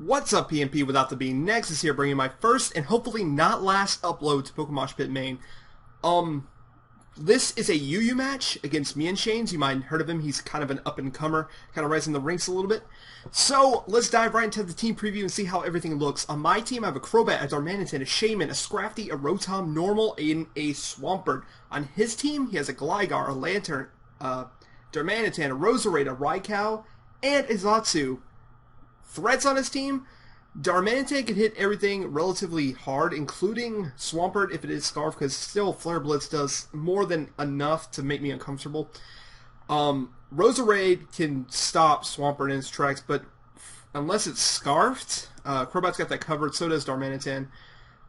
What's up, PMP without the B? Nexes here, bringing my first and hopefully not last upload to PokeMoshPit main. This is a UU match against Mienshanes. You might have heard of him. He's kind of an up-and-comer, kind of rising the ranks a little bit. So, let's dive right into the team preview and see how everything looks. On my team, I have a Crobat, a Darmanitan, a Shaman, a Scrafty, a Rotom, Normal, and a Swampert. On his team, he has a Gligar, a Lantern, Darmanitan, a Roserade, a Raikou, and a Zatsu. Threats on his team: Darmanitan can hit everything relatively hard, including Swampert if it is Scarf, because still Flare Blitz does more than enough to make me uncomfortable. Roserade can stop Swampert in its tracks, but unless it's Scarfed, Crobat's got that covered, so does Darmanitan.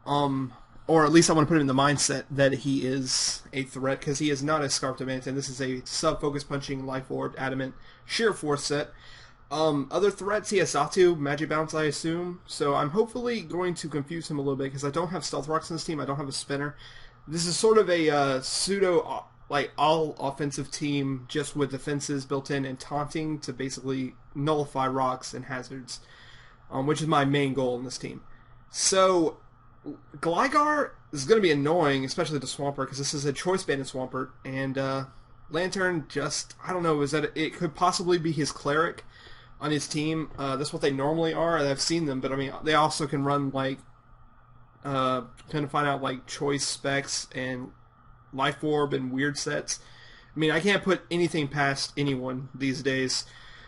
Or at least I want to put him in the mindset that he is a threat, because he is not a Scarfed Darmanitan. This is a sub-focus punching, Life Orb, Adamant, Sheer Force set. Other threats, he has Zatsu, Magic Bounce, I assume. So I'm hopefully going to confuse him a little bit, because I don't have Stealth Rocks in this team. I don't have a Spinner. This is sort of a pseudo, all offensive team, just with defenses built in and taunting to basically nullify rocks and hazards, which is my main goal in this team. So Gligar is going to be annoying, especially to Swampert, because this is a choice band in Swampert. And Lantern, just, I don't know, is that it could possibly be his Cleric on his team. That's what they normally are. I've seen them, but I mean, they also can run kind of find out choice specs and Life Orb and weird sets. I mean, I can't put anything past anyone these days.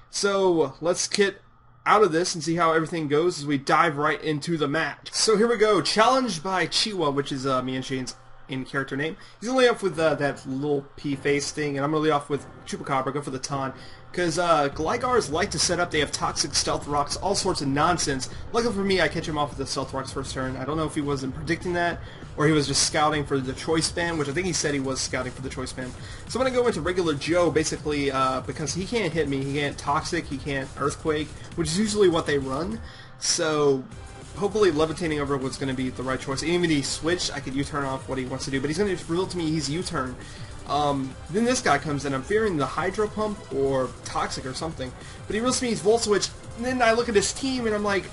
So let's get out of this and see how everything goes as we dive right into the match. So here we go. Challenged by Chiwa, which is Mienshane's in-character name. He's going to lead off with that little P-face thing, and I'm going to lead off with Chupacabra, go for the taunt. Because Gligars like to set up, they have toxic Stealth Rocks, all sorts of nonsense. Luckily for me, I catch him off with the Stealth Rocks first turn. I don't know if he wasn't predicting that, or he was just scouting for the Choice Band, which I think he said he was scouting for the Choice Band. So I'm going to go into regular Joe, basically, because he can't hit me, he can't Toxic, he can't Earthquake, which is usually what they run. So hopefully Levitating over was going to be the right choice. Even if he switched, I could U-turn off what he wants to do, but he's going to reveal to me he's U-turn. Then this guy comes in. I'm fearing the Hydro Pump or Toxic or something, but he reveals to me he's Volt Switch. And then I look at his team and I'm like,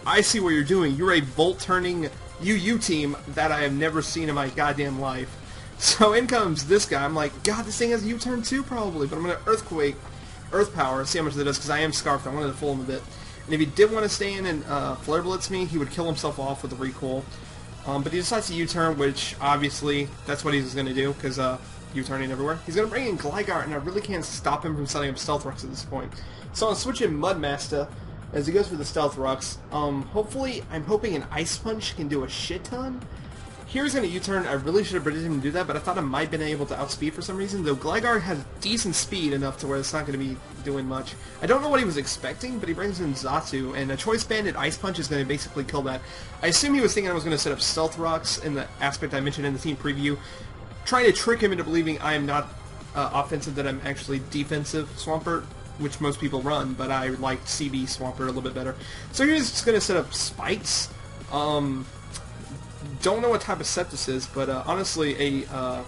I see what you're doing. You're a Volt-turning UU team that I have never seen in my goddamn life. So in comes this guy. I'm like, God, this thing has U-turn too probably, but I'm going to Earthquake, Earth Power, see how much that does, because I am Scarfed. I wanted to fool him a bit. And if he did want to stay in and Flare Blitz me, he would kill himself off with a Recoil. But he decides to U-turn, which obviously that's what he's going to do, because U-turning everywhere. He's going to bring in Gligar, and I really can't stop him from setting up Stealth Rocks at this point. So I'll switch in Mudmaster as he goes for the Stealth Rocks. Hopefully, I'm hoping an Ice Punch can do a shit ton. Here he's going to U-turn. I really should have predicted him to do that, but I thought I might have been able to outspeed for some reason, though Gligar has decent speed enough to where it's not going to be doing much. I don't know what he was expecting, but he brings in Zatsu, and a Choice Banded Ice Punch is going to basically kill that. I assume he was thinking I was going to set up Stealth Rocks in the aspect I mentioned in the team preview, trying to trick him into believing I am not offensive, that I'm actually defensive Swampert, which most people run, but I like CB Swampert a little bit better. So here's just going to set up Spikes. Don't know what type of set this is, but honestly, a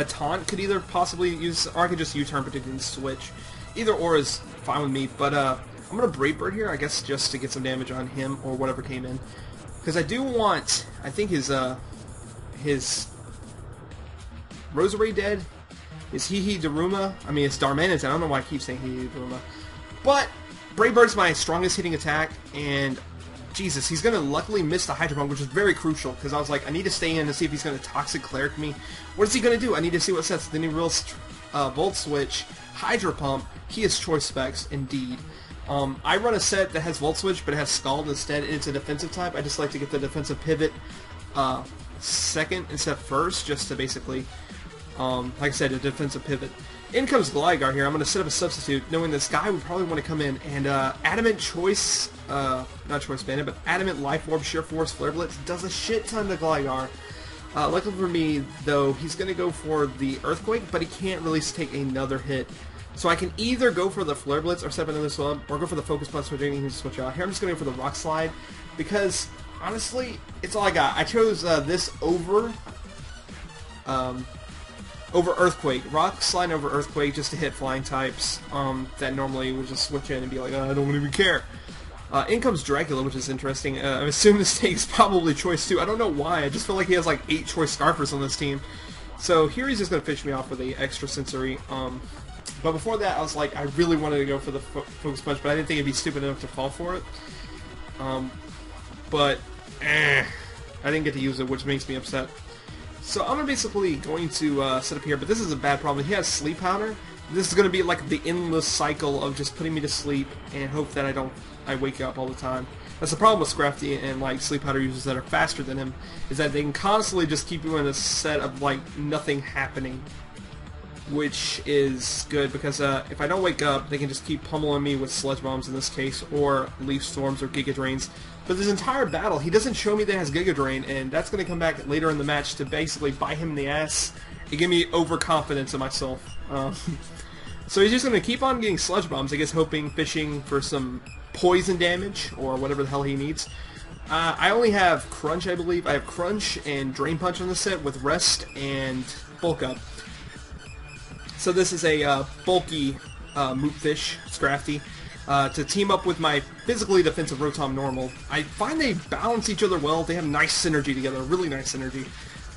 taunt could either possibly use, or I could just U-turn, but didn't switch. Either or is fine with me, but I'm going to Brave Bird here, I guess, just to get some damage on him, or whatever came in. Because I do want, I think his Roserade dead, his Hehe Daruma, I mean, it's Darmanitan, I don't know why I keep saying Hehe Daruma. But Brave Bird's my strongest hitting attack, and Jesus, he's going to luckily miss the Hydro Pump, which is very crucial, because I was like, I need to stay in to see if he's going to Toxic Cleric me. What is he going to do? I need to see what sets. Then he reveals Volt Switch, Hydro Pump. He has choice specs, indeed. I run a set that has Volt Switch, but it has Scald instead, and it's a defensive type. I just like to get the defensive pivot second instead of first, just to basically, like I said, a defensive pivot. In comes Gligar here. I'm going to set up a substitute, knowing this guy would probably want to come in, and Adamant Choice, not Choice Bandit, but Adamant Life Orb, Sheer Force, Flare Blitz does a shit ton to Gligar. Luckily for me, though, he's going to go for the Earthquake, but he can't really take another hit. So I can either go for the Flare Blitz or set up another slub, or go for the Focus Punch, so I can switch out. Here I'm just going to go for the Rock Slide, because honestly, it's all I got. I chose this over Earthquake. Rock Slide over Earthquake just to hit flying types that normally would just switch in and be like, oh, I don't even care. In comes Dracula, which is interesting. I assume this takes probably choice 2. I don't know why. I just feel like he has like 8 choice Scarfers on this team. So here he's just going to fish me off with a extra sensory. But before that, I was like, I really wanted to go for the Focus Punch, but I didn't think it'd be stupid enough to fall for it. I didn't get to use it, which makes me upset. So I'm basically going to set up here, but this is a bad problem. He has Sleep Powder. This is going to be like the endless cycle of just putting me to sleep and hope that I wake up all the time. That's the problem with Scrafty and like Sleep Powder users that are faster than him, is that they can constantly just keep you in a set of like nothing happening, which is good because if I don't wake up, they can just keep pummeling me with Sludge Bombs in this case, or Leaf Storms or Giga Drains. But this entire battle, he doesn't show me that it has Giga Drain, and that's going to come back later in the match to basically bite him in the ass and give me overconfidence in myself. So he's just going to keep on getting Sludge Bombs, I guess hoping, fishing for some poison damage, or whatever the hell he needs. I only have Crunch, I believe. I have Crunch and Drain Punch on the set with Rest and Bulk Up. So this is a bulky Moopfish, Scrafty, to team up with my physically defensive Rotom Normal. I find they balance each other well. They have nice synergy together, really nice synergy.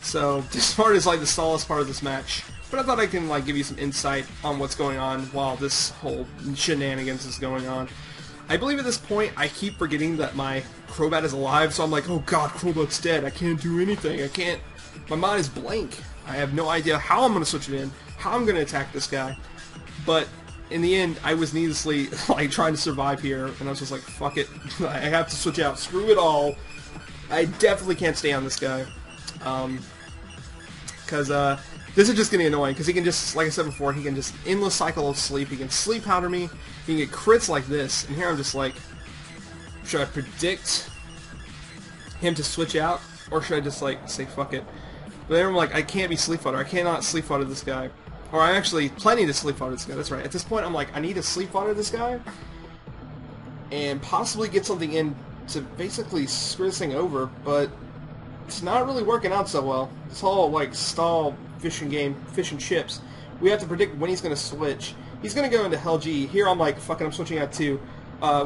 So this part is like the stallest part of this match. But I thought I can like give you some insight on what's going on while this whole shenanigans is going on. I believe at this point I keep forgetting that my Crobat is alive, so I'm like, oh god, Crobat's dead. I can't do anything. I can't. My mind is blank. I have no idea how I'm going to switch it in, how I'm going to attack this guy. But in the end, I was needlessly like trying to survive here, and I was just like, fuck it. I have to switch out. Screw it all. I definitely can't stay on this guy. Because this is just getting annoying, because he can just, like I said before, he can just endless cycle of sleep. He can Sleep Powder me. He can get crits like this. And here I'm just like, should I predict him to switch out, or should I just like say fuck it? But then I'm like, I can't be Sleep Fodder. I cannot Sleep Fodder this guy. Or I'm actually planning to Sleep Fodder this guy. That's right. At this point, I'm like, I need to Sleep Fodder this guy and possibly get something in to basically screw this thing over, but it's not really working out so well. This whole like stall fishing game, fish and chips. We have to predict when he's going to switch. He's going to go into Hell G. Here I'm like, fucking, I'm switching out too.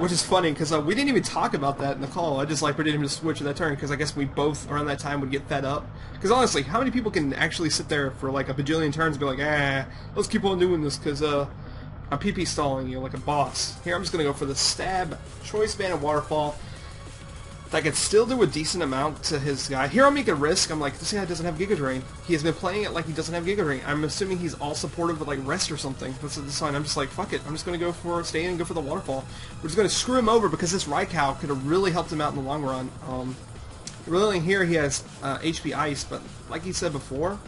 Which is funny, because we didn't even talk about that in the call. I just like predicted him to switch at that turn, because I guess we both, around that time, would get fed up. Because honestly, how many people can actually sit there for like a bajillion turns and be like, let's keep on doing this, because I'm PP stalling you like a boss. Here I'm just going to go for the Stab, Choice Band, and Waterfall. I could still do a decent amount to his guy. Here I'll make a risk. I'm like, this guy doesn't have Giga Drain. He has been playing it like he doesn't have Giga Drain. I'm assuming he's all supportive with like Rest or something. That's the sign. I'm just like, fuck it. I'm just going to go for stay in and go for the Waterfall. We're just going to screw him over because this Raikou could have really helped him out in the long run. Really here he has HP Ice, but like he said before,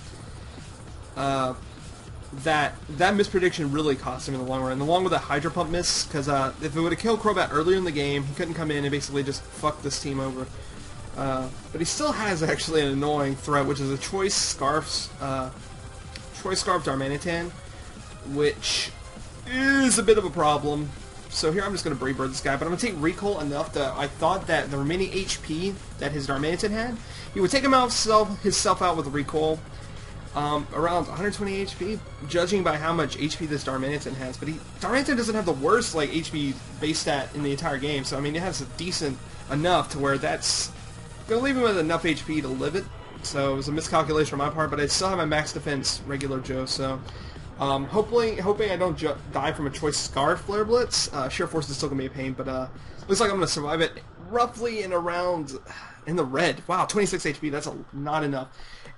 that misprediction really cost him in the long run, along with that Hydro Pump miss, because if it would have killed Crobat earlier in the game, he couldn't come in and basically just fuck this team over. But he still has actually an annoying threat, which is a Choice Scarf Darmanitan, which is a bit of a problem. So here I'm just going to Brave Bird this guy, but I'm going to take Recall enough that I thought that the remaining HP that his Darmanitan had, he would take himself out with Recall. Around 120 HP, judging by how much HP this Darmanitan has. But Darmanitan doesn't have the worst like HP base stat in the entire game, so I mean it has a decent enough to where that's gonna leave him with enough HP to live it. So it was a miscalculation on my part, but I still have my max defense regular Joe. So hoping I don't die from a Choice Scarf Flare Blitz. Sheer Force is still gonna be a pain, but looks like I'm gonna survive it roughly in around in the red. Wow, 26 HP. That's not enough.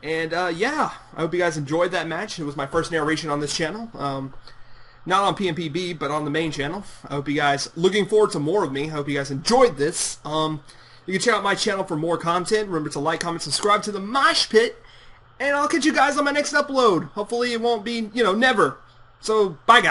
And yeah, I hope you guys enjoyed that match. It was my first narration on this channel. Not on PMPB, but on the main channel. I hope you guys looking forward to more of me. I hope you guys enjoyed this. You can check out my channel for more content. Remember to like, comment, subscribe to the Mosh Pit. And I'll catch you guys on my next upload. Hopefully it won't be, never. So, bye guys.